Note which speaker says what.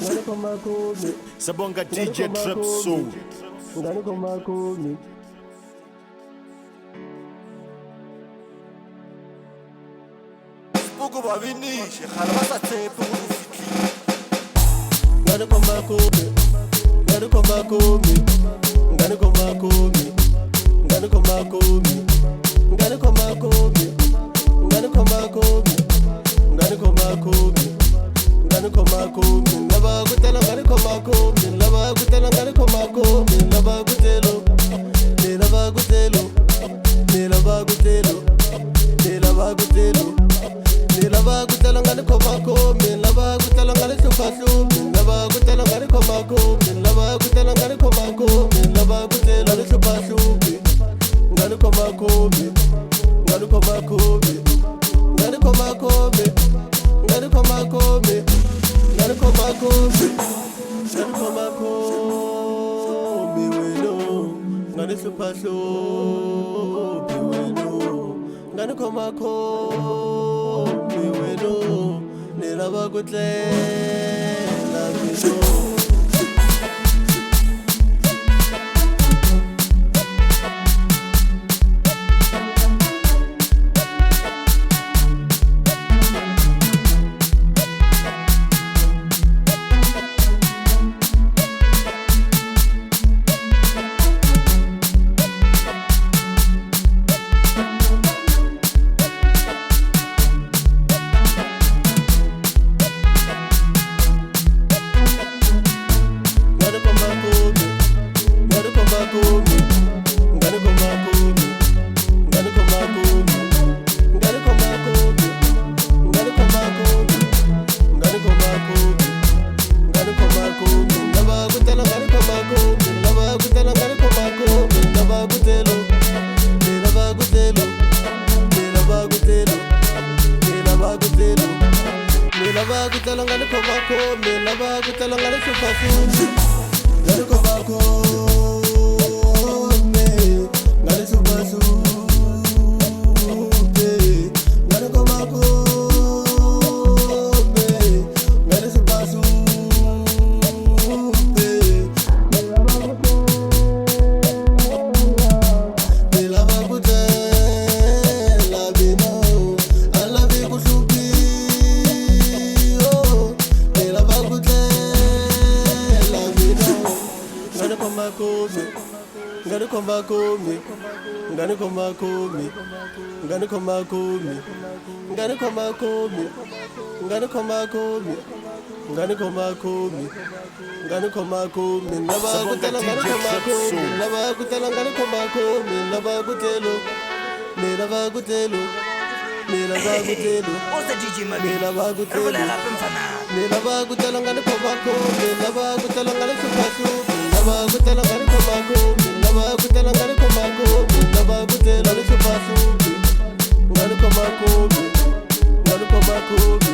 Speaker 1: ngani komakumi
Speaker 2: Sabonga DJ Trap Soul
Speaker 1: ngani komakumi
Speaker 3: Uku babinishe khala basathephe ukufikile
Speaker 1: ngani komakumi ngani komakumi ngani komakumi ngani komakumi ngani komakumi ngani komakumi ngani komakumi ngani komakumi lava kutela ngani komakumi lava kutela ngani komakumi lava kutelo ni lava kutelo ni lava kutelo ni lava kutelo ni lava kutela ngani komakumi lava kutela ngani hluphahluphi lava kutela ngani komakumi lava kutela ngani komakumi lava kutela ngani hluphahluphi ngani komakumi ngani komakumi ngani komakumi ngani komakumi ngani komakumi ngani komakumi wena ngani hluphahluphi wena ngani komakumi wena ni lava kutlela wena ngani komakumi ngani komakumi ngani komakumi ngani komakumi ngani komakumi ngani komakumi ngani komakumi lava kutela ngani komakumi lava kutela ngani komakumi lava kutelo ni lava kutelo ni lava kutelo
Speaker 4: Oza DJ Mami
Speaker 1: ni lava kutelo
Speaker 4: Rula rapa mfana
Speaker 1: ni lava kutela ngani komakumi lava kutela ngani hluphahluphi lava kutela ngani komakumi lava kutela ngani komakumi lava kutela ngani hluphahluphi ngani komakumi ngani komakumi